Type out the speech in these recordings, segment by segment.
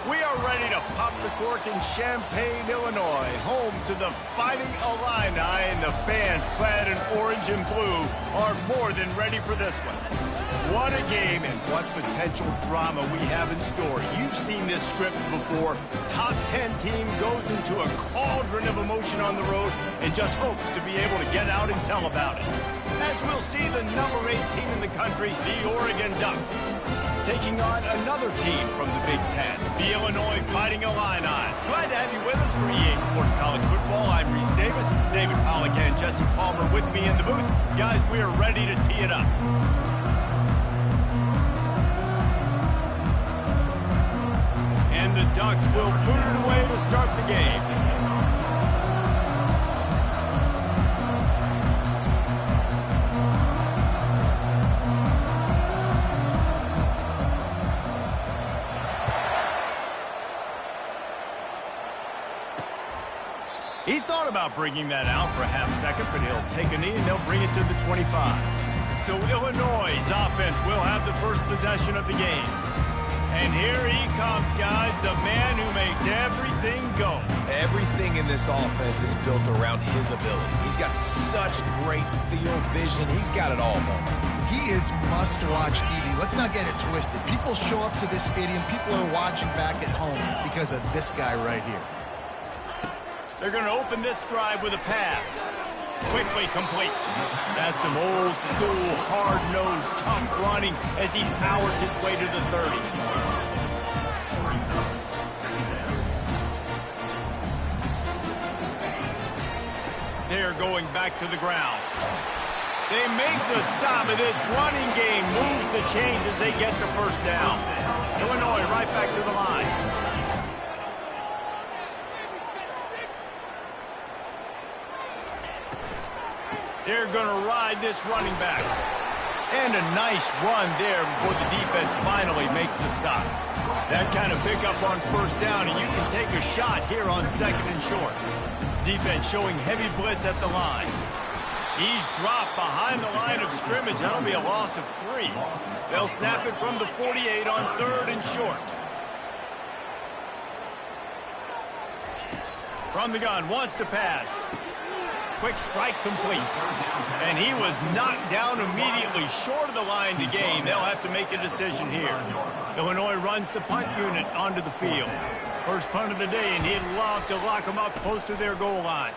We are ready to pop the cork in Champaign, Illinois, home to the Fighting Illini, and the fans clad in orange and blue are more than ready for this one. What a game and what potential drama we have in store. You've seen this script before. Top 10 team goes into a cauldron of emotion on the road and just hopes to be able to get out and tell about it. As we'll see the number 8 team in the country, the Oregon Ducks, taking on another team from the Big Ten, the Illinois Fighting Illini. Glad to have you with us for EA Sports College Football. I'm Reese Davis, David Pollack and Jesse Palmer with me in the booth. Guys, we are ready to tee it up. And the Ducks will put it away to start the game. He thought about bringing that out for a half second, but he'll take a knee and they'll bring it to the 25. So Illinois' offense will have the first possession of the game. And here he comes, guys, the man who makes everything go. Everything in this offense is built around his ability. He's got such great field vision. He's got it all, man. He is must-watch TV. Let's not get it twisted. People show up to this stadium. People are watching back at home because of this guy right here. They're going to open this drive with a pass. Quickly complete. That's some old-school, hard-nosed, tough running as he powers his way to the 30. They're going back to the ground. They make the stop, and this running game moves the chains as they get the first down. Illinois right back to the line. They're going to ride this running back. And a nice run there before the defense finally makes the stop. That kind of pickup on first down, and you can take a shot here on second and short. Defense showing heavy blitz at the line. He's dropped behind the line of scrimmage. That'll be a loss of 3. They'll snap it from the 48 on third and short. From the gun, wants to pass. Quick strike complete. And he was knocked down immediately short of the line to gain. They'll have to make a decision here. Illinois runs the punt unit onto the field. First punt of the day, and he'd love to lock them up close to their goal line.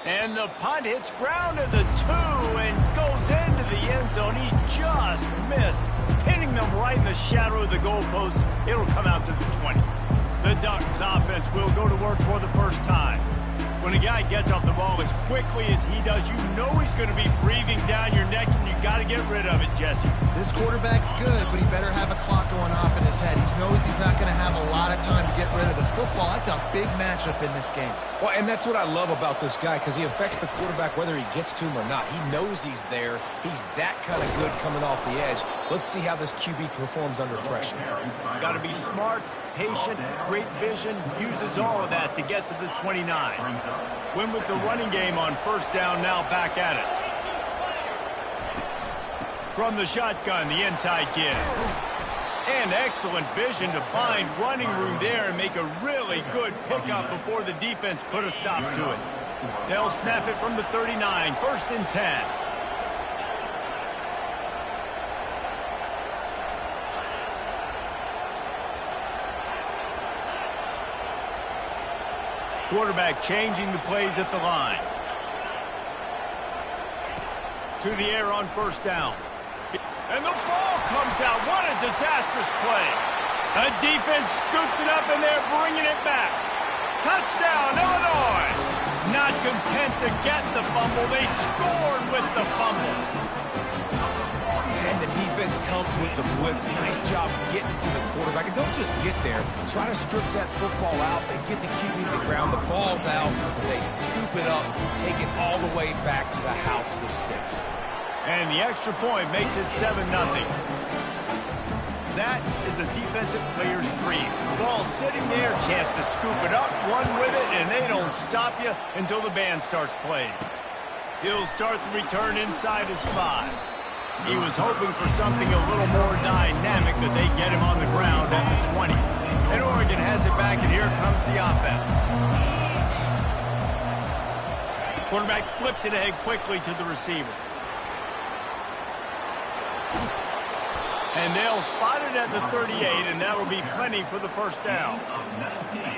And the punt hits ground at the 2 and goes into the end zone. He just missed, pinning them right in the shadow of the goalpost. It'll come out to the 20. The Ducks offense will go to work for the first time. When a guy gets off the ball as quickly as he does, you know he's going to be breathing down your neck, and you got to get rid of it, Jesse. This quarterback's good, but he better have a clock going off in his head. He knows he's not going to have a lot of time to get rid of the football. That's a big matchup in this game. Well, and that's what I love about this guy, because he affects the quarterback whether he gets to him or not. He knows he's there. He's that kind of good coming off the edge. Let's see how this QB performs under pressure. Got to be smart, patient, great vision, uses all of that to get to the 29. Win with the running game on first down, now back at it. From the shotgun, the inside give. And excellent vision to find running room there and make a really good pickup before the defense put a stop to it. They'll snap it from the 39, first and 10. Quarterback changing the plays at the line. To the air on first down. And the ball comes out. What a disastrous play. A defense scoops it up, and they're bringing it back. Touchdown, Illinois. Not content to get the fumble, they scored with the fumble. And the defense comes with the blitz. Nice job getting to the quarterback. And don't just get there. Try to strip that football out. They get the QB to the ground. The ball's out. They scoop it up, take it all the way back to the house for 6. And the extra point makes it 7-0. That is a defensive player's dream. Ball sitting there, chance to scoop it up, run with it, and they don't stop you until the band starts playing. He'll start the return inside his 5. He was hoping for something a little more dynamic, but they get him on the ground at the 20. And Oregon has it back, and here comes the offense. Quarterback flips it ahead quickly to the receiver. And they'll spot it at the 38, and that'll be plenty for the first down.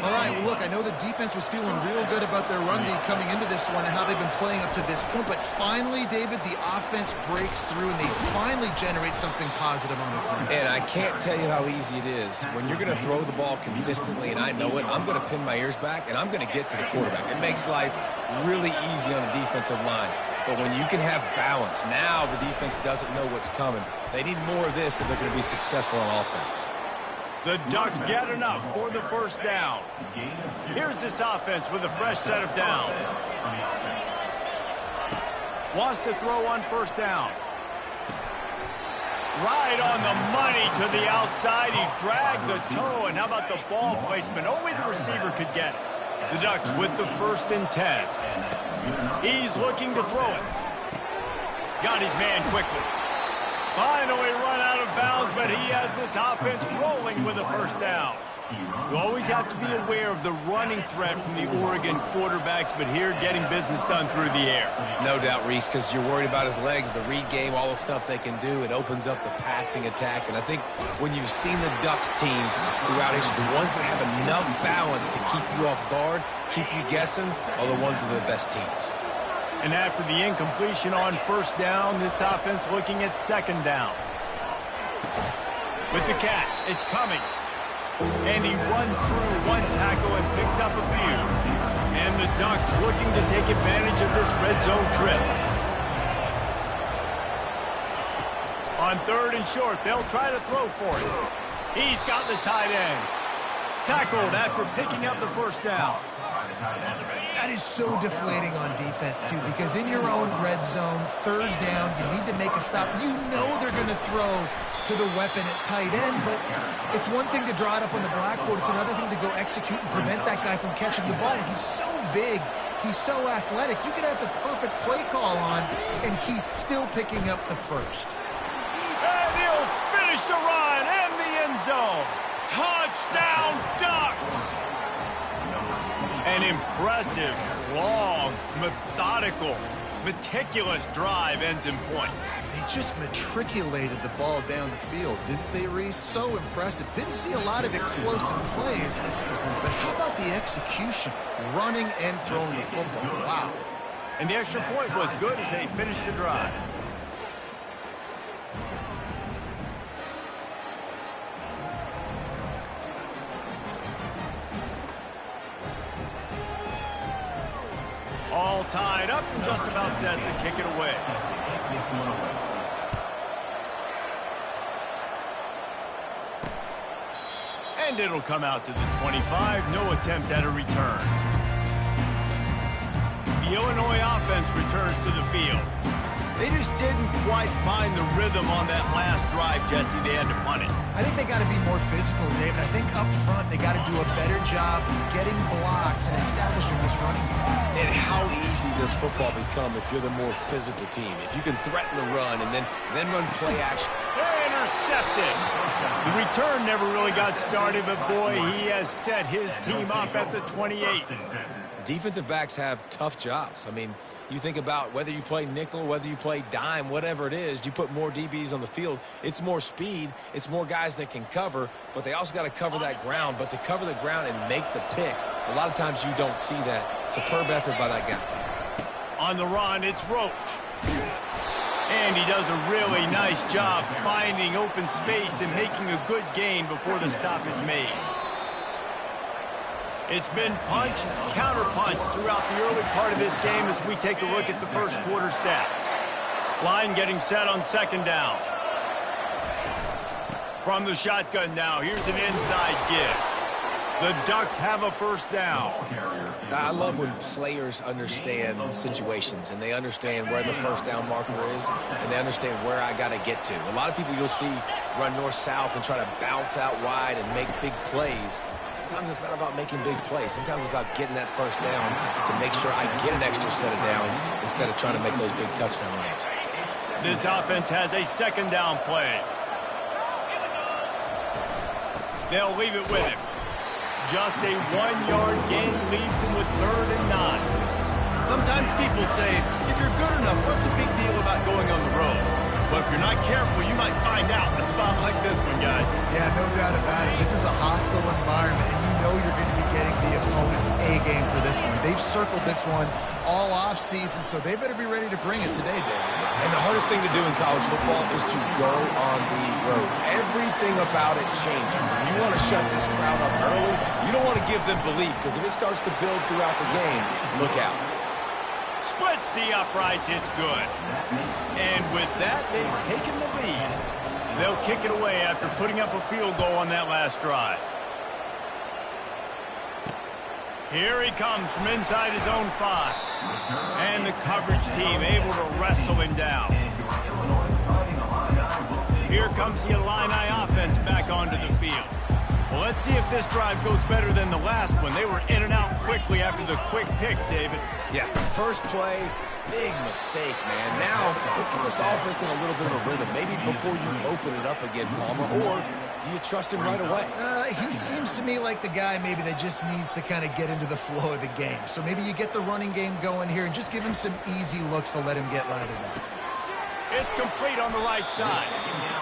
All right, well, look, I know the defense was feeling real good about their run D coming into this one and how they've been playing up to this point, but finally, David, the offense breaks through, and they finally generate something positive on the ground. And I can't tell you how easy it is. When you're going to throw the ball consistently, and I know it, I'm going to pin my ears back, and I'm going to get to the quarterback. It makes life really easy on the defensive line. But when you can have balance, now the defense doesn't know what's coming. They need more of this if they're going to be successful on offense. The Ducks get enough for the first down. Here's this offense with a fresh set of downs. Wants to throw on first down. Right on the money to the outside. He dragged the toe, and how about the ball placement? Only the receiver could get it. The Ducks with the 1st and 10. He's looking to throw it. Got his man quickly. Finally run out of bounds, but he has this offense rolling with a first down. You always have to be aware of the running threat from the Oregon quarterbacks, but here getting business done through the air. No doubt, Reese, because you're worried about his legs, the read game, all the stuff they can do. It opens up the passing attack. And I think when you've seen the Ducks teams throughout history, the ones that have enough balance to keep you off guard, keep you guessing, are the ones that are the best teams. And after the incompletion on first down, this offense looking at second down. With the catch, it's Cummings. And he runs through one tackle and picks up a few. And the Ducks looking to take advantage of this red zone trip. On 3rd and short, they'll try to throw for it. He's got the tight end. Tackled after picking up the first down. That is so deflating on defense, too, because in your own red zone, 3rd down, you need to make a stop. You know they're going to throw to the weapon at tight end, but it's one thing to draw it up on the blackboard. It's another thing to go execute and prevent that guy from catching the ball. He's so big. He's so athletic. You could have the perfect play call on, and he's still picking up the first. And he'll finish the run and the end zone. Touchdown, Ducks! An impressive, long, methodical, meticulous drive ends in points. They just matriculated the ball down the field, didn't they, Reese? So impressive. Didn't see a lot of explosive plays, but how about the execution? Running and throwing the football. Wow. And the extra point was good as they finished the drive. All tied up and just about set to kick it away. And it'll come out to the 25. No attempt at a return. The Illinois offense returns to the field. They just didn't quite find the rhythm on that last drive, Jesse. They had to punt it. I think they got to be more physical, David. I think up front they got to do a better job getting blocks and establishing this running game. And how easy does football become if you're the more physical team? If you can threaten the run and then run play action. Intercepted. The return never really got started, but boy, he has set his team up at the 28. Defensive backs have tough jobs. I mean, you think about whether you play nickel, whether you play dime, whatever it is, you put more DBs on the field. It's more speed. It's more guys that can cover, but they also got to cover that ground. But to cover the ground and make the pick, a lot of times you don't see that. Superb effort by that guy. On the run, it's Roach. And he does a really nice job finding open space and making a good gain before the stop is made. It's been punch, counter-punch throughout the early part of this game as we take a look at the first quarter stats. Line getting set on second down. From the shotgun now, here's an inside give. The Ducks have a first down. I love when players understand situations and they understand where the first down marker is and they understand where I got to get to. A lot of people you'll see run north-south and try to bounce out wide and make big plays. Sometimes it's not about making big plays. Sometimes it's about getting that first down to make sure I get an extra set of downs instead of trying to make those big touchdown runs. This offense has a second down play. They'll leave it with him. Just a 1-yard gain leaves him with 3rd and 9. Sometimes people say, if you're good enough, what's the big deal about going on the road? But if you're not careful, you might find out in a spot like this one, guys. Yeah, no doubt about it. This is a hostile environment, and you know you're going to be getting the opponent's A game for this one. They've circled this one all offseason, so they better be ready to bring it today, Dave. And the hardest thing to do in college football is to go on the road. Everything about it changes, and you want to shut this crowd up early. You don't want to give them belief, because if it starts to build throughout the game, look out. Splits the uprights, it's good. And with that, they've taken the lead. They'll kick it away after putting up a field goal on that last drive. Here he comes from inside his own 5. And the coverage team able to wrestle him down. Here comes the Illini offense back onto the field. Well, let's see if this drive goes better than the last one. They were in and out quickly after the quick pick, David. Yeah, first play, big mistake, man. Now, let's get this offense in a little bit of a rhythm. Maybe before you open it up again, Palmer, or do you trust him right away? He seems to me like the guy maybe that just needs to kind of get into the flow of the game. So maybe you get the running game going here and just give him some easy looks to let him get lathered up. It's complete on the right side.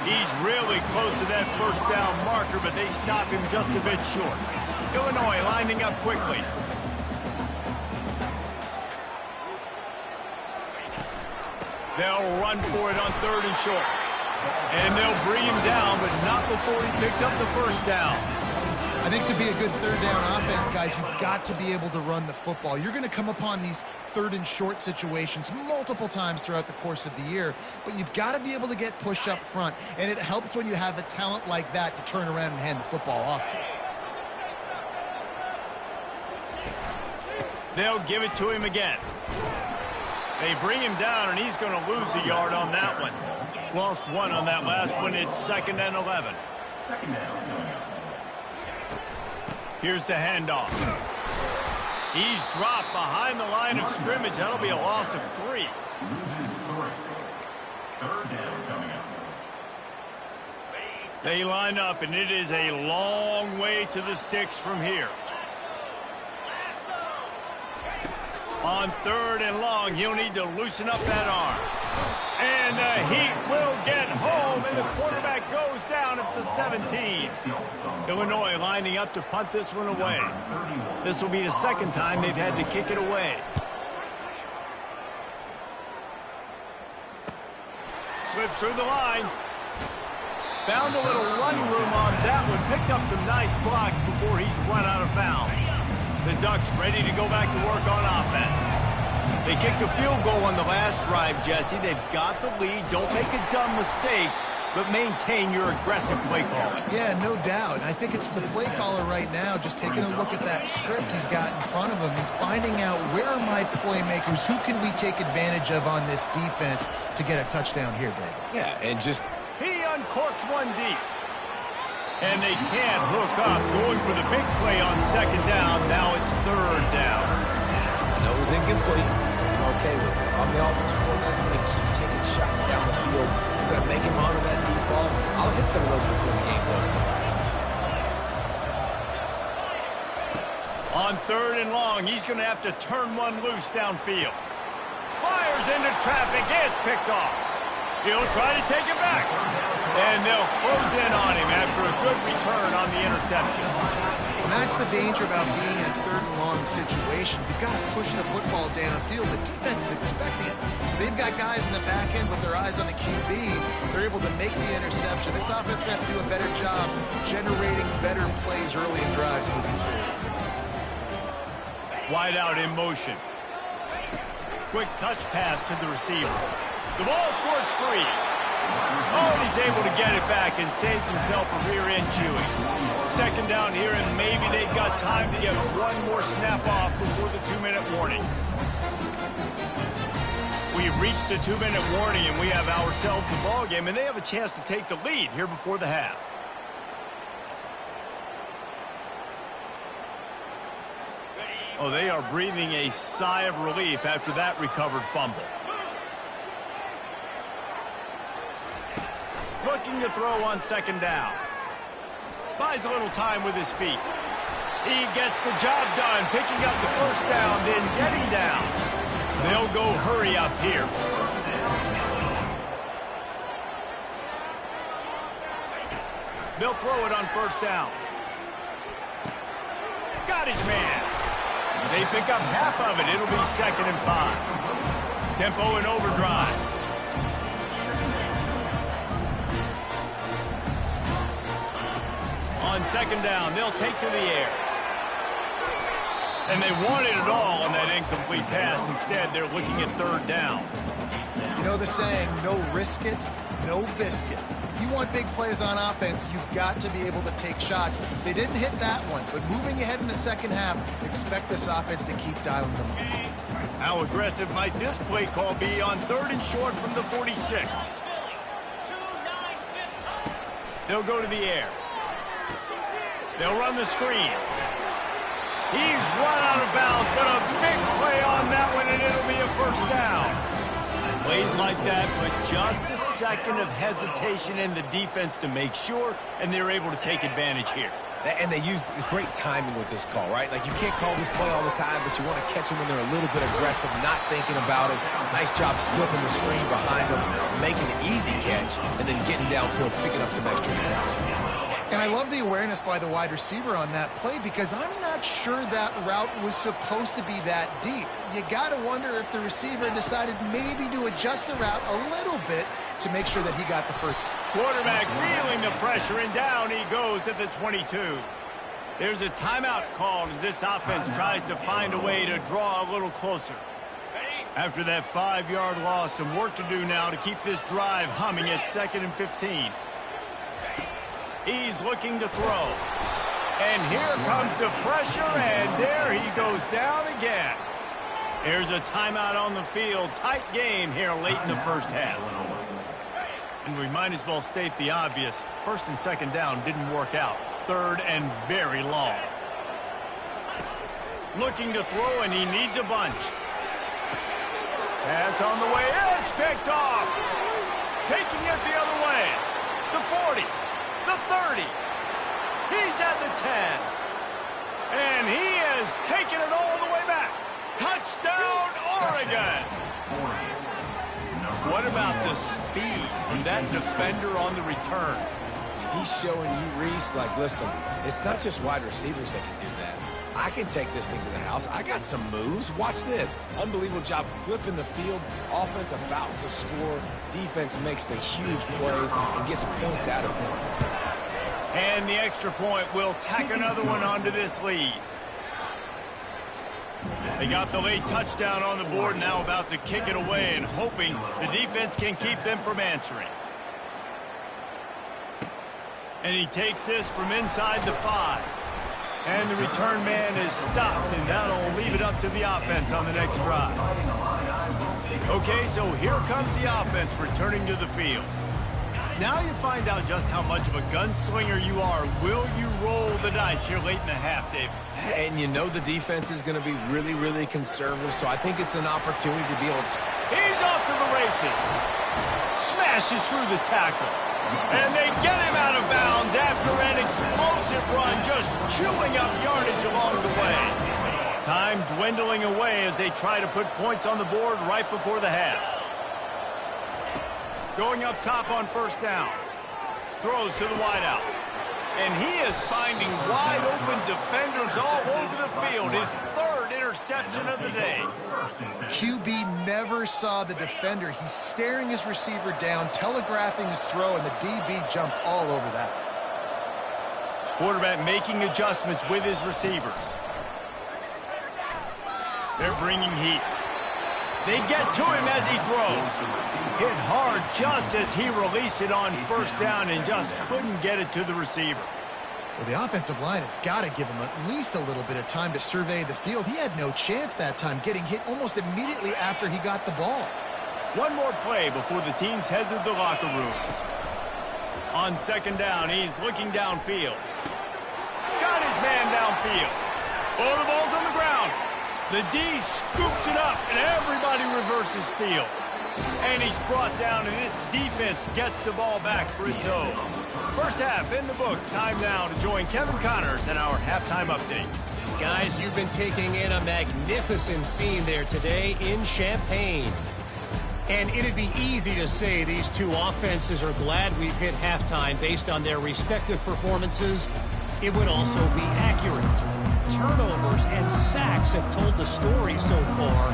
He's really close to that first down marker, but they stop him just a bit short. Illinois lining up quickly. They'll run for it on 3rd and short. And they'll bring him down, but not before he picks up the first down. I think to be a good 3rd down offense, guys, you've got to be able to run the football. You're going to come upon these 3rd and short situations multiple times throughout the course of the year, but you've got to be able to get push up front, and it helps when you have a talent like that to turn around and hand the football off to. They'll give it to him again. They bring him down, and he's going to lose a yard on that one. Lost 1 on that last one. It's 2nd and 11. Here's the handoff. He's dropped behind the line of scrimmage. That'll be a loss of 3. 3rd down coming up. They line up, and it is a long way to the sticks from here. On 3rd and long, he'll need to loosen up that arm. And the Heat will get home, and the quarterback goes down at the 17. Illinois lining up to punt this one away. This will be the 2nd time they've had to kick it away. Slips through the line. Found a little running room on that one. Picked up some nice blocks before he's run out of bounds. The Ducks ready to go back to work on offense. They kicked a field goal on the last drive, Jesse. They've got the lead. Don't make a dumb mistake, but maintain your aggressive play calling. Yeah, no doubt. I think it's the play caller right now just taking a look at that script he's got in front of him and finding out where are my playmakers, who can we take advantage of on this defense to get a touchdown here, David. Yeah, and just... He uncorks one deep. And they can't hook up. Going for the big play on 2nd down. Now it's 3rd down. I know it was incomplete. I'm okay with it. I'm the offensive coordinator. I'm going to keep taking shots down the field. I'm going to make him honor that deep ball. I'll hit some of those before the game's over. On 3rd and long, he's going to have to turn one loose downfield. Fires into traffic. It's picked off. He'll try to take it back. And they'll close in on him after a good return on the interception. And that's the danger about being in a 3rd and long situation. You've got to push the football downfield. The defense is expecting it. So they've got guys in the back end with their eyes on the QB. They're able to make the interception. This offense is going to have to do a better job generating better plays early in drives moving forward. Wide out in motion. Quick touch pass to the receiver. The ball squirts free. Oh, and he's able to get it back and saves himself a rear end chewing. 2nd down here, and maybe they've got time to get one more snap off before the 2-minute warning. We've reached the 2-minute warning, and we have ourselves a ball game, and they have a chance to take the lead here before the half. Oh, they are breathing a sigh of relief after that recovered fumble. looking to throw on second down. Buys a little time with his feet. He gets the job done, picking up the first down, then getting down. They'll go hurry up here. They'll throw it on first down. Got his man. They pick up half of it. It'll be 2nd and 5. Tempo and overdrive. On second down, they'll take to the air. And they wanted it all on that incomplete pass. Instead, they're looking at 3rd down. You know the saying, no risk it, no biscuit. If you want big plays on offense, you've got to be able to take shots. They didn't hit that one, but moving ahead in the second half, expect this offense to keep dialing them up. How aggressive might this play call be on 3rd and short from the 46? They'll go to the air. They'll run the screen. He's run out of bounds, but a big play on that one, and it'll be a first down. Plays like that, but just a second of hesitation in the defense to make sure, and they're able to take advantage here. And they use great timing with this call, right? Like, you can't call this play all the time, but you want to catch them when they're a little bit aggressive, not thinking about it. Nice job slipping the screen behind them, making an easy catch, and then getting downfield, picking up some extra yards. And I love the awareness by the wide receiver on that play because I'm not sure that route was supposed to be that deep. You got to wonder if the receiver decided maybe to adjust the route a little bit to make sure that he got the first. Quarterback feeling the pressure, and down he goes at the 22. There's a timeout called as this offense tries to find a way to draw a little closer. After that 5-yard loss, some work to do now to keep this drive humming at 2nd and 15. He's looking to throw. And here comes the pressure, and there he goes down again. There's a timeout on the field. Tight game here late in the first half. And we might as well state the obvious. 1st and 2nd down didn't work out. 3rd and very long. Looking to throw, and he needs a bunch. Pass on the way. It's picked off. Taking it the other way. The 40. The 30. He's at the 10. And he has taken it all the way back. Touchdown, Oregon. What about the speed from that defender on the return? He's showing you, Reese, like, listen, it's not just wide receivers that can do that. I can take this thing to the house. I got some moves. Watch this. Unbelievable job flipping the field. Offense about to score. Defense makes the huge plays and gets points out of it. And the extra point will tack another one onto this lead. They got the late touchdown on the board, now about to kick it away and hoping the defense can keep them from answering. And he takes this from inside the 5. And the return man is stopped, and that'll leave it up to the offense on the next drive. Okay, so here comes the offense returning to the field. Now you find out just how much of a gunslinger you are. Will you roll the dice here late in the half, David? And you know the defense is going to be really, really conservative, so I think it's an opportunity to be able to... He's off to the races. Smashes through the tackle. And they get him out of bounds after an explosive run, just chewing up yardage along the way. Time dwindling away as they try to put points on the board right before the half. Going up top on first down. Throws to the wideout. And he is finding wide open defenders all over the field. His 3rd interception of the day. QB never saw the defender. He's staring his receiver down, telegraphing his throw, and the DB jumped all over that. Quarterback making adjustments with his receivers. They're bringing heat. They get to him as he throws. Hit hard just as he released it on first down and just couldn't get it to the receiver. Well, the offensive line has got to give him at least a little bit of time to survey the field. He had no chance that time, getting hit almost immediately after he got the ball. One more play before the teams head to the locker rooms. On second down, he's looking downfield. Got his man downfield. Oh, the ball's on the ground. The D scoops it up, and everybody reverses field. And he's brought down, and this defense gets the ball back for its own. First half in the books. Time now to join Kevin Connors in our halftime update. Guys, you've been taking in a magnificent scene there today in Champaign. And it'd be easy to say these two offenses are glad we've hit halftime based on their respective performances. It would also be accurate. Turnovers and sacks have told the story so far.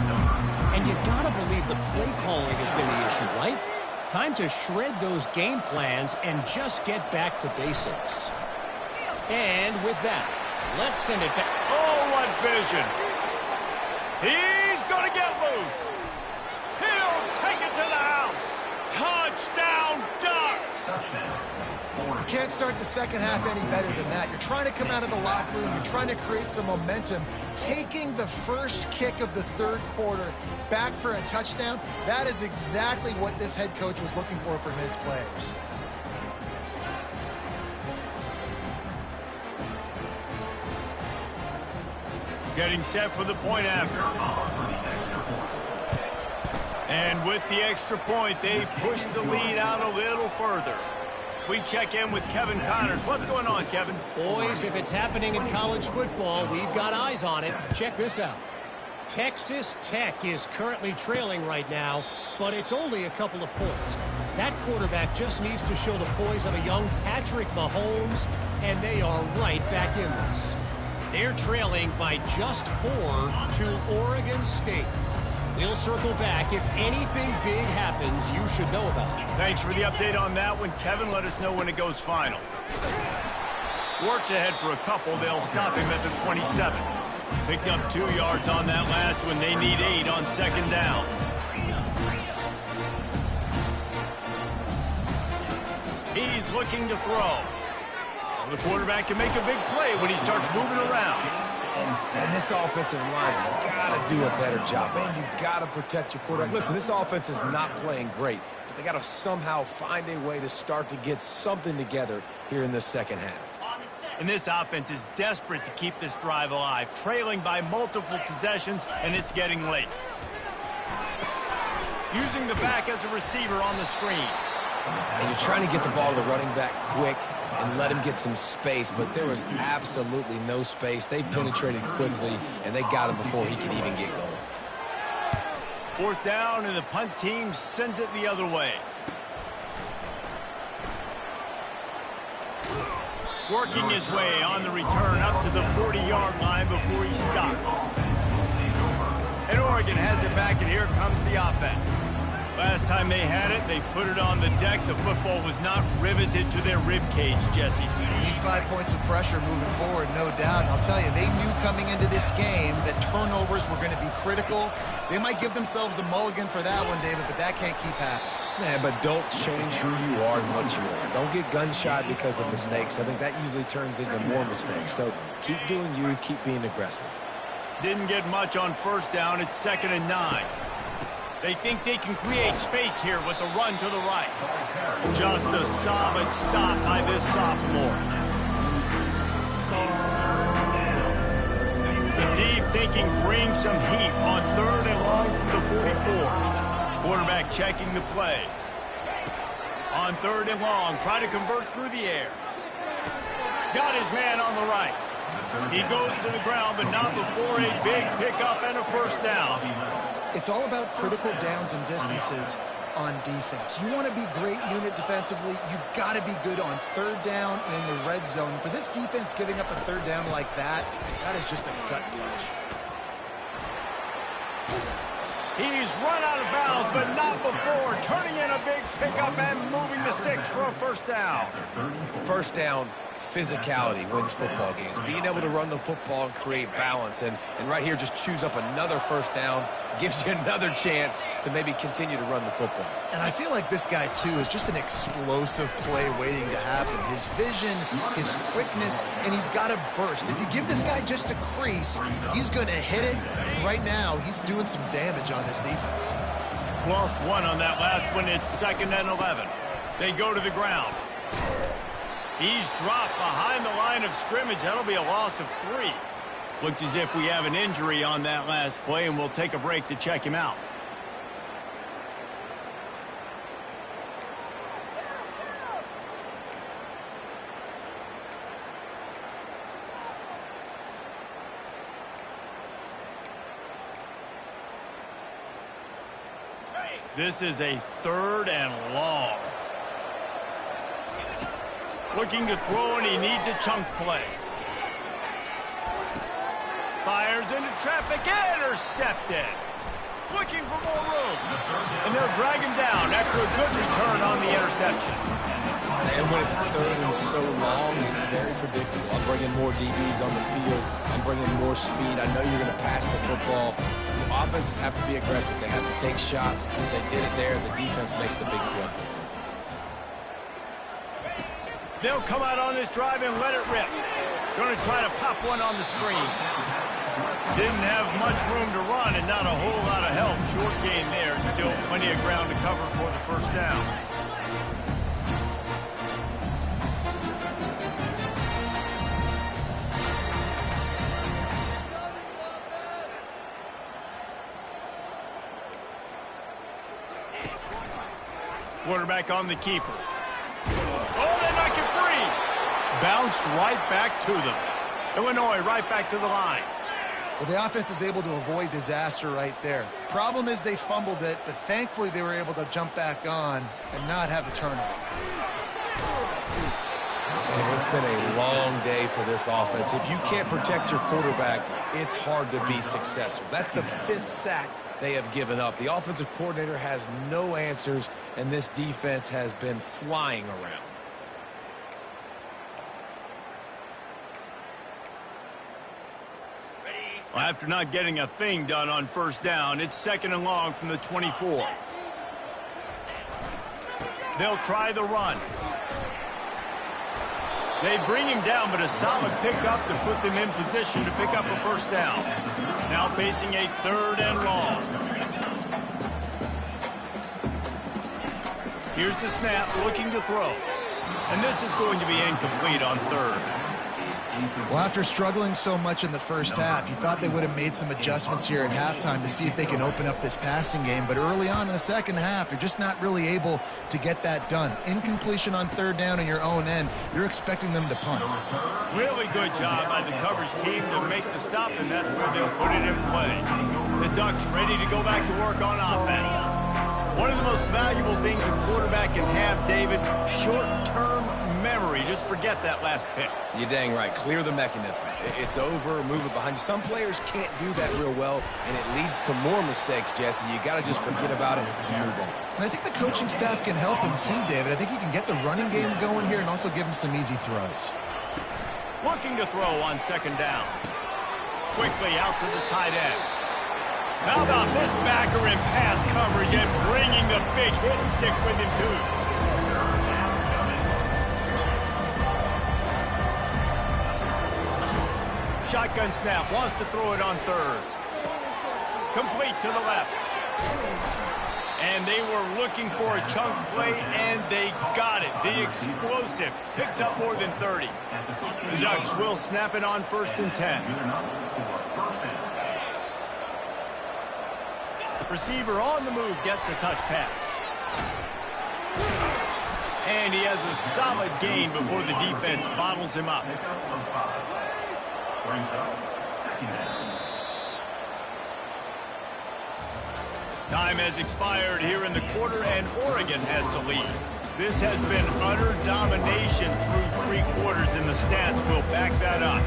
And you gotta believe the play calling has been the issue, right? Time to shred those game plans and just get back to basics. And with that, let's send it back. Oh, what vision. He's going to get loose. He'll take it to the house. Touchdown, Ducks. You can't start the second half any better than that. You're trying to come out of the locker room. You're trying to create some momentum. Taking the first kick of the third quarter back for a touchdown, that is exactly what this head coach was looking for from his players. Getting set for the point after. And with the extra point, they push the lead out a little further. We check in with Kevin Connors. What's going on, Kevin? Boys, if it's happening in college football, we've got eyes on it. Check this out. Texas Tech is currently trailing right now, but it's only a couple of points. That quarterback just needs to show the poise of a young Patrick Mahomes, and they are right back in this. They're trailing by just 4 to Oregon State. We'll circle back. If anything big happens, you should know about it. Thanks for the update on that one, Kevin. Let us know when it goes final. Works ahead for a couple. They'll stop him at the 27. Picked up 2 yards on that last one. They need 8 on second down. He's looking to throw. The quarterback can make a big play when he starts moving around. And this offensive line's got to do a better job. Man, you got to protect your quarterback. Listen, this offense is not playing great, but they got to somehow find a way to start to get something together here in the second half. And this offense is desperate to keep this drive alive, trailing by multiple possessions, and it's getting late. Using the back as a receiver on the screen. And you're trying to get the ball to the running back quick and let him get some space, but there was absolutely no space. They penetrated quickly, and they got him before he could even get going. Fourth down, and the punt team sends it the other way. Working his way on the return up to the 40-yard line before he stopped. And Oregon has it back, and here comes the offense. Last time they had it, they put it on the deck. The football was not riveted to their rib cage, Jesse. Need 5 points of pressure moving forward, no doubt. And I'll tell you, they knew coming into this game that turnovers were going to be critical. They might give themselves a mulligan for that one, David, but that can't keep happening. Yeah, but don't change who you are and what you are. Don't get gun-shy because of mistakes. I think that usually turns into more mistakes. So keep doing you, keep being aggressive. Didn't get much on first down. It's 2nd and 9. They think they can create space here with a run to the right. Just a solid stop by this sophomore. The D thinking bring some heat on 3rd and long from the 44. Quarterback checking the play. On 3rd and long, try to convert through the air. Got his man on the right. He goes to the ground, but not before a big pickup and a first down. It's all about critical downs and distances on defense. You want to be great unit defensively, you've got to be good on 3rd down and in the red zone. For this defense giving up a 3rd down like that, that is just a gut punch. He's run out of bounds, but not before turning in a big pickup and moving the sticks for a first down. First down, physicality wins football games. Being able to run the football and create balance. And right here, just choose up another first down. Gives you another chance to maybe continue to run the football. And I feel like this guy, too, is just an explosive play waiting to happen. His vision, his quickness, and he's got a burst. If you give this guy just a crease, he's going to hit it. Right now, he's doing some damage on this defense. Lost 1 on that last one. It's 2nd and 11. They go to the ground. He's dropped behind the line of scrimmage. That'll be a loss of 3. Looks as if we have an injury on that last play, and we'll take a break to check him out. This is a 3rd and long. Looking to throw, and he needs a chunk play. Fires into traffic, intercepted. Looking for more room. And they'll drag him down after a good return on the interception. And when it's 3rd and so long, it's very predictable. I'm bringing more DBs on the field. I'm bringing more speed. I know you're going to pass the football. Offenses have to be aggressive. They have to take shots. They did it there. The defense makes the big play. They'll come out on this drive and let it rip. Going to try to pop one on the screen. Didn't have much room to run and not a whole lot of help. Short gain there. Still plenty of ground to cover for the first down. Quarterback on the keeper. Oh, they knock it free. Bounced right back to them. Illinois right back to the line. Well, the offense is able to avoid disaster right there. Problem is they fumbled it, but thankfully they were able to jump back on and not have a turnover. And it's been a long day for this offense. If you can't protect your quarterback, it's hard to be successful. That's the 5th sack they have given up. The offensive coordinator has no answers, and this defense has been flying around. Well, after not getting a thing done on first down, it's 2nd and long from the 24. They'll try the run. They bring him down, but a solid pickup to put them in position to pick up a first down. Now facing a 3rd and long. Here's the snap, looking to throw. And this is going to be incomplete on 3rd. Well, after struggling so much in the first half, you thought they would have made some adjustments here at halftime to see if they can open up this passing game. But early on in the second half, you're just not really able to get that done. Incompletion on 3rd down in your own end, you're expecting them to punt. Really good job by the coverage team to make the stop, and that's where they'll put it in play. The Ducks ready to go back to work on offense. One of the most valuable things a quarterback can have, David, short-term memory. Just forget that last pick. You're dang right. Clear the mechanism. It's over, move it behind you. Some players can't do that real well, and it leads to more mistakes, Jesse. You got to just forget about it and move on. And I think the coaching staff can help him too, David. I think he can get the running game going here and also give him some easy throws. Looking to throw on 2nd down. Quickly out to the tight end. How about this backer in pass coverage and bringing the big hit stick with him too? Shotgun snap, wants to throw it on 3rd. Complete to the left. And they were looking for a chunk play, and they got it. The explosive picks up more than 30. The Ducks will snap it on 1st and 10. Receiver on the move gets the touch pass. And he has a solid gain before the defense bottles him up. Time has expired here in the quarter, and Oregon has the lead. This has been utter domination through 3 quarters, and the stats will back that up.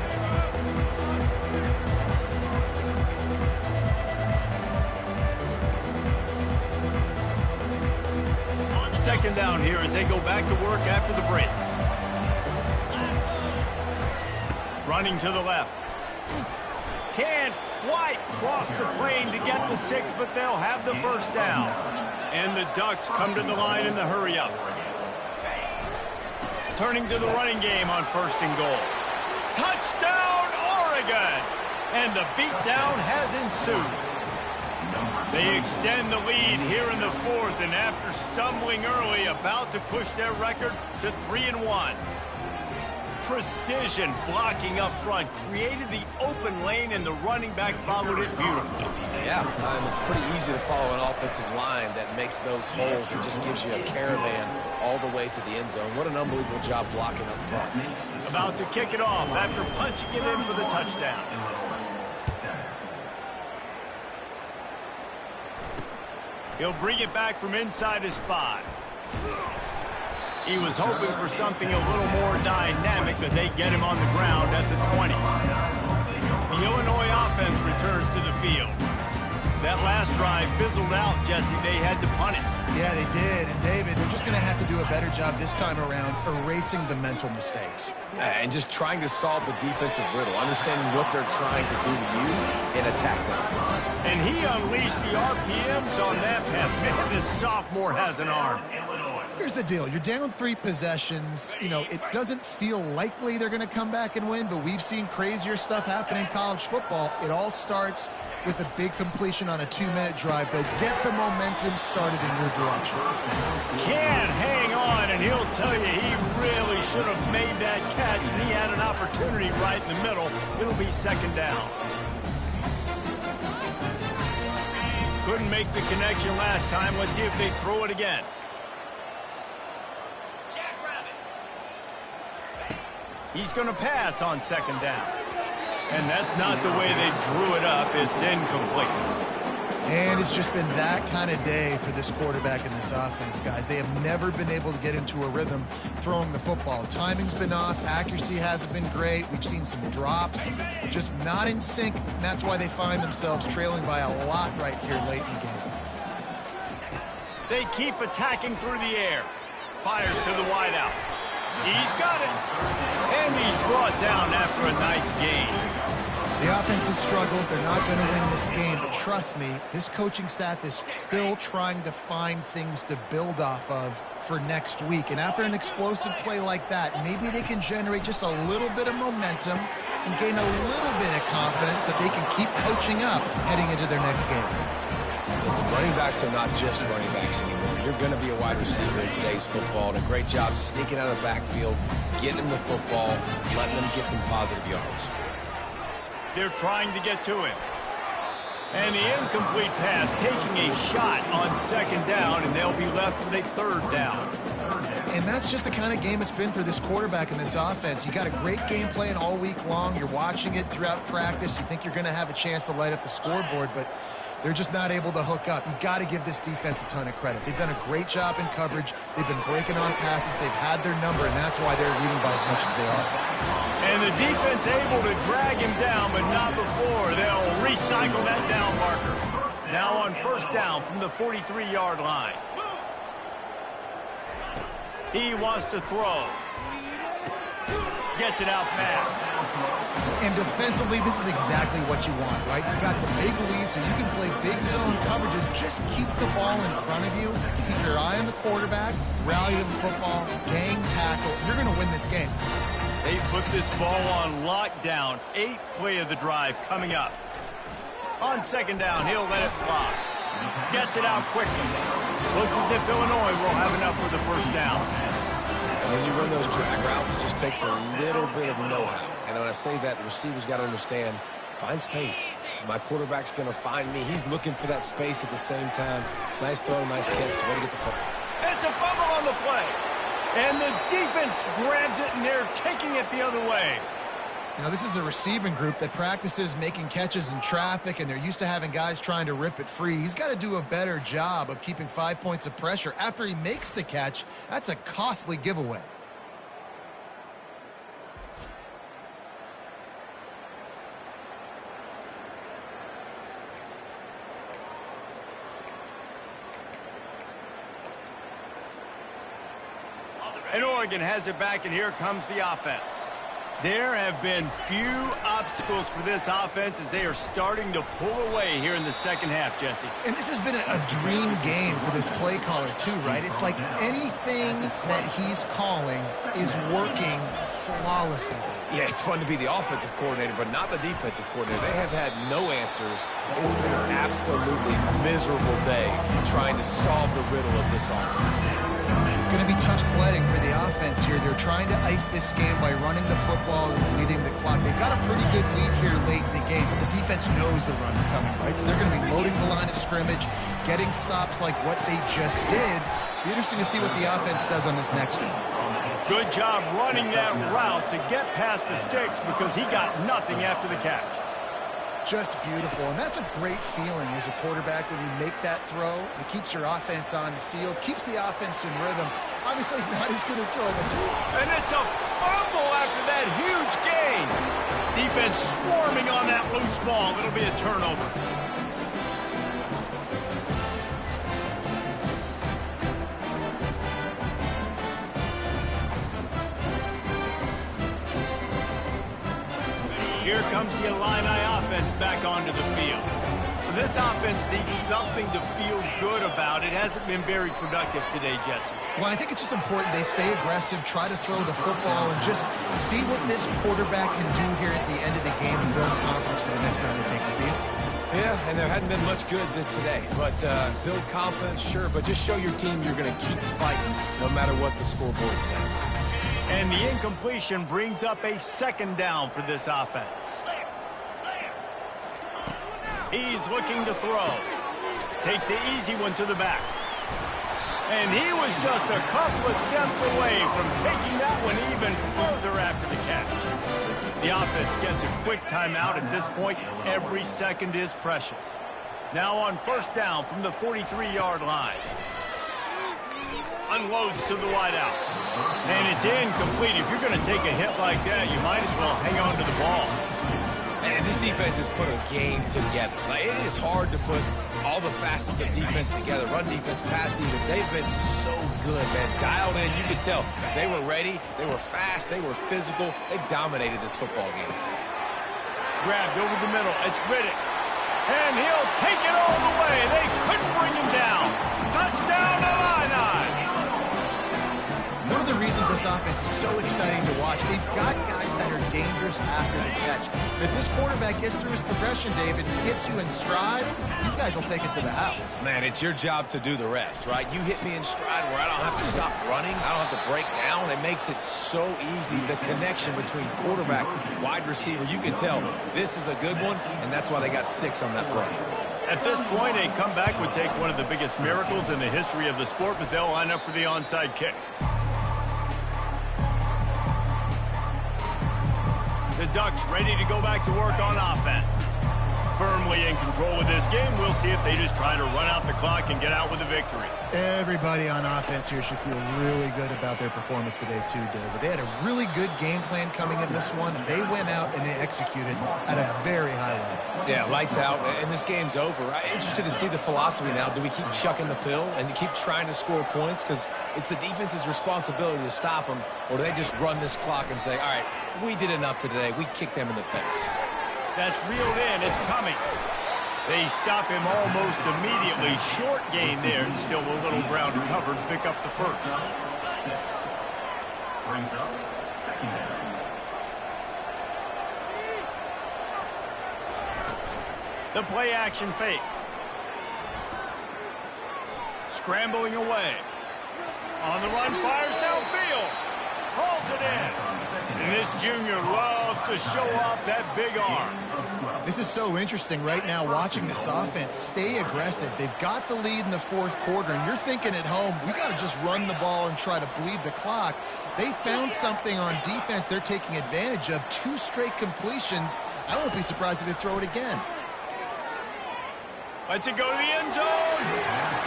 Second down here as they go back to work after the break. Running to the left. Can't quite cross the plane to get the 6, but they'll have the first down. And the Ducks come to the line in the hurry-up. Turning to the running game on 1st and goal. Touchdown, Oregon! And the beatdown has ensued. They extend the lead here in the 4th, and after stumbling early, about to push their record to 3-1. Precision blocking up front created the open lane, and the running back followed it beautifully. Yeah, it's pretty easy to follow an offensive line that makes those holes and just gives you a caravan all the way to the end zone. What an unbelievable job blocking up front. About to kick it off after punching it in for the touchdown. He'll bring it back from inside his 5. He was hoping for something a little more dynamic, but they get him on the ground at the 20. The Illinois offense returns to the field. That last drive fizzled out, Jesse. They had to punt it. Yeah, they did. And, David, they're just going to have to do a better job this time around erasing the mental mistakes. And just trying to solve the defensive riddle, understanding what they're trying to do to you and attack them. And he unleashed the RPMs on that pass. Man, this sophomore has an arm. Here's the deal. You're down 3 possessions. You know, it doesn't feel likely they're going to come back and win, but we've seen crazier stuff happen in college football. It all starts with a big completion on a 2-minute drive. They'll get the momentum started in your direction. Can't hang on, and he'll tell you he really should have made that catch, and he had an opportunity right in the middle. It'll be 2nd down. Couldn't make the connection last time. Let's see if they throw it again. He's going to pass on 2nd down. And that's not the way they drew it up. It's incomplete. And it's just been that kind of day for this quarterback and this offense, guys. They have never been able to get into a rhythm throwing the football. Timing's been off. Accuracy hasn't been great. We've seen some drops, just not in sync. And that's why they find themselves trailing by a lot right here late in the game. They keep attacking through the air. Fires to the wideout. He's got it. And he's brought down after a nice gain. The offense has struggled. They're not going to win this game, but trust me, this coaching staff is still trying to find things to build off of for next week. And after an explosive play like that, maybe they can generate just a little bit of momentum and gain a little bit of confidence that they can keep coaching up heading into their next game. Listen, running backs are not just running backs anymore. You're going to be a wide receiver in today's football. And a great job sneaking out of the backfield, getting them the football, letting them get some positive yards. They're trying to get to him. And the incomplete pass taking a shot on 2nd down, and they'll be left with a 3rd down. And that's just the kind of game it's been for this quarterback and this offense. You got a great game plan all week long. You're watching it throughout practice. You think you're going to have a chance to light up the scoreboard, but they're just not able to hook up. You got to give this defense a ton of credit. They've done a great job in coverage. They've been breaking on passes. They've had their number, and that's why they're leading by as much as they are. And the defense able to drag him down, but not before. They'll recycle that down marker. Now on 1st down from the 43-yard line. He wants to throw. Gets it out fast. And defensively, this is exactly what you want, right? You've got the big lead, so you can play big zone coverages. Just keep the ball in front of you. Keep your eye on the quarterback. Rally to the football. Gang tackle. You're going to win this game. They put this ball on lockdown. 8th play of the drive coming up. On 2nd down, he'll let it fly. Gets it out quickly. Looks as if Illinois will have enough for the 1st down. When you run those drag routes, it just takes a little bit of know-how. And when I say that, the receiver's got to understand, find space. My quarterback's going to find me. He's looking for that space at the same time. Nice throw, nice catch. Way to get the football. It's a fumble on the play. And the defense grabs it, and they're taking it the other way. Now, this is a receiving group that practices making catches in traffic, and they're used to having guys trying to rip it free. He's got to do a better job of keeping 5 points of pressure. After he makes the catch, that's a costly giveaway. And Oregon has it back, and here comes the offense. There have been few obstacles for this offense as they are starting to pull away here in the 2nd half, Jesse. And this has been a dream game for this play caller, too, right? It's like anything that he's calling is working flawlessly. Yeah, it's fun to be the offensive coordinator, but not the defensive coordinator. They have had no answers. It's been an absolutely miserable day trying to solve the riddle of this offense. It's going to be tough sledding for the offense here. They're trying to ice this game by running the football and leading the clock. They've got a pretty good lead here late in the game, but the defense knows the run's coming, right? So they're going to be loading the line of scrimmage, getting stops like what they just did. Be interesting to see what the offense does on this next one. Good job running that route to get past the sticks because he got nothing after the catch. Just beautiful, and that's a great feeling as a quarterback when you make that throw. It keeps your offense on the field, keeps the offense in rhythm. Obviously not as good as throwing the two. And it's a fumble after that huge gain. Defense swarming on that loose ball. It'll be a turnover. Here comes the Illini offense back onto the field. This offense needs something to feel good about. It hasn't been very productive today, Jesse. Well, I think it's just important they stay aggressive, try to throw the football, and just see what this quarterback can do here at the end of the game and build confidence for the next time they take the field. Yeah, and there hadn't been much good today. But build confidence, sure, but just show your team you're going to keep fighting no matter what the scoreboard says. And the incompletion brings up a second down for this offense. He's looking to throw. Takes the easy one to the back. And he was just a couple of steps away from taking that one even further after the catch. The offense gets a quick timeout. At this point, every second is precious. Now on first down from the 43-yard line. Unloads to the wideout. And it's incomplete. If you're going to take a hit like that, you might as well hang on to the ball. And this defense has put a game together. Like, it is hard to put all the facets of defense together. Run defense, pass defense. They've been so good, man. Dialed in. You could tell they were ready. They were fast. They were physical. They dominated this football game. Grabbed over the middle. It's Riddick. And he'll take it all the way. They couldn't bring him down. Touchdown, Illini. One of the reasons this offense is so exciting to watch, they've got guys that are dangerous after the catch. If this quarterback gets through his progression, David, hits you in stride, these guys will take it to the house. Man, it's your job to do the rest, right? You hit me in stride where I don't have to stop running. I don't have to break down. It makes it so easy. The connection between quarterback, wide receiver, you can tell this is a good one, and that's why they got 6 on that play. At this point, a comeback would take one of the biggest miracles in the history of the sport, but they'll line up for the onside kick. The Ducks ready to go back to work on offense. Firmly in control of this game. We'll see if they just try to run out the clock and get out with a victory. Everybody on offense here should feel really good about their performance today too, David. They had a really good game plan coming into this one, and they went out and they executed at a very high level. Yeah, lights out, and this game's over. I'm interested to see the philosophy now. Do we keep chucking the pill and keep trying to score points? Because it's the defense's responsibility to stop them, or do they just run this clock and say, all right, we did enough today. We kicked them in the face. That's reeled in. It's coming. They stop him almost immediately. Short gain there, and still a little ground to cover to pick up the first. Brings up second down. The play action fake. Scrambling away. On the run, fires downfield. Hauls it in. And this junior loves to show off that big arm. This is so interesting right now watching this offense stay aggressive. They've got the lead in the fourth quarter, and you're thinking at home, we got to just run the ball and try to bleed the clock. They found something on defense they're taking advantage of. 2 straight completions. I won't be surprised if they throw it again. Lets it go to the end zone.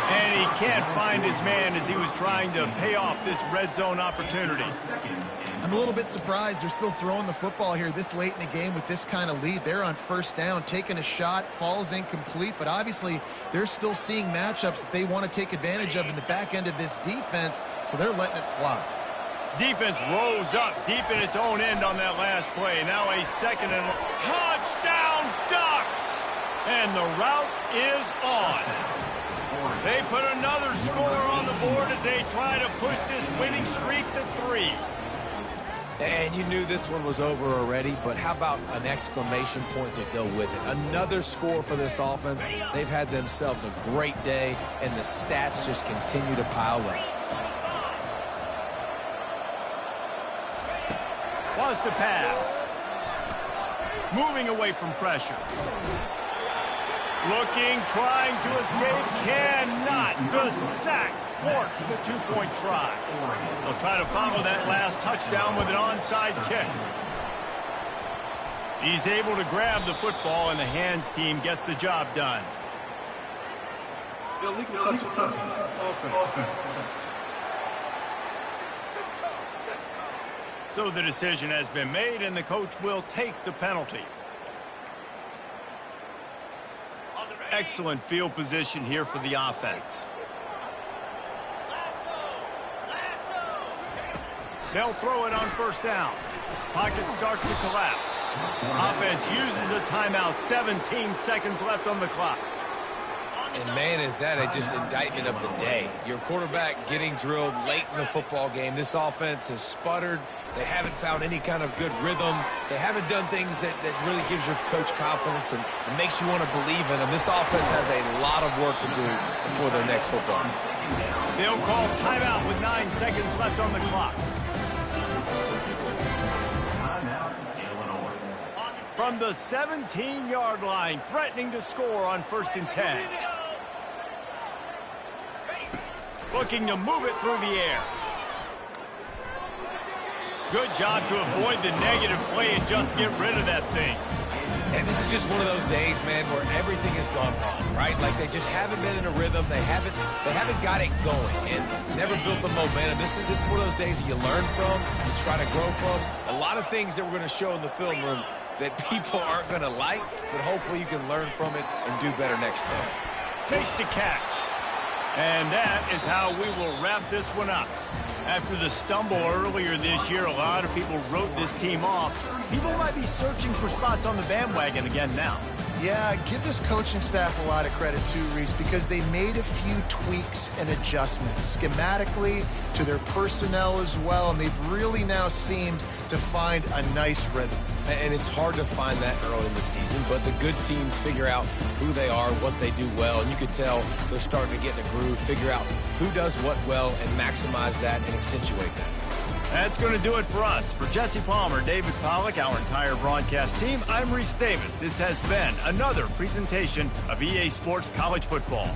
And he can't find his man as he was trying to pay off this red zone opportunity. I'm a little bit surprised they're still throwing the football here this late in the game with this kind of lead. They're on first down, taking a shot, falls incomplete, but obviously they're still seeing matchups that they want to take advantage of in the back end of this defense, so they're letting it fly. Defense rose up deep in its own end on that last play. Now a second and touchdown Ducks! And the route is on. They put another score on the board as they try to push this winning streak to 3. And you knew this one was over already, but how about an exclamation point to go with it? Another score for this offense. They've had themselves a great day, and the stats just continue to pile up. Wants to pass. Moving away from pressure. Looking, trying to escape, cannot. The sack thwarts the 2-point try. They'll try to follow that last touchdown with an onside kick. He's able to grab the football, and the hands team gets the job done. Illegal touch. Offense. So the decision has been made, and the coach will take the penalty. Excellent field position here for the offense. They'll throw it on first down. Pocket starts to collapse. Offense uses a timeout. 17 seconds left on the clock. And, man, is that just indictment of the day. Your quarterback getting drilled late in the football game. This offense has sputtered. They haven't found any kind of good rhythm. They haven't done things that really gives your coach confidence and makes you want to believe in them. This offense has a lot of work to do before their next football game. They'll call timeout with 9 seconds left on the clock. From the 17-yard line, threatening to score on 1st and 10. Looking to move it through the air. Good job to avoid the negative play and just get rid of that thing. And this is just one of those days, man, where everything has gone wrong, right? Like they just haven't been in a rhythm. They haven't got it going and never built the momentum. This is one of those days that you learn from, you try to grow from. A lot of things that we're going to show in the film room that people aren't going to like, but hopefully you can learn from it and do better next time. Takes the catch. And that is how we will wrap this one up. After the stumble earlier this year, a lot of people wrote this team off. People might be searching for spots on the bandwagon again now. Yeah, give this coaching staff a lot of credit too, Reese, because they made a few tweaks and adjustments schematically to their personnel as well, and they've really now seemed to find a nice rhythm. And it's hard to find that early in the season, but the good teams figure out who they are, what they do well, and you could tell they're starting to get in a groove, figure out who does what well, and maximize that and accentuate that. That's going to do it for us. For Jesse Palmer, David Pollack, our entire broadcast team, I'm Reese Davis. This has been another presentation of EA Sports College Football.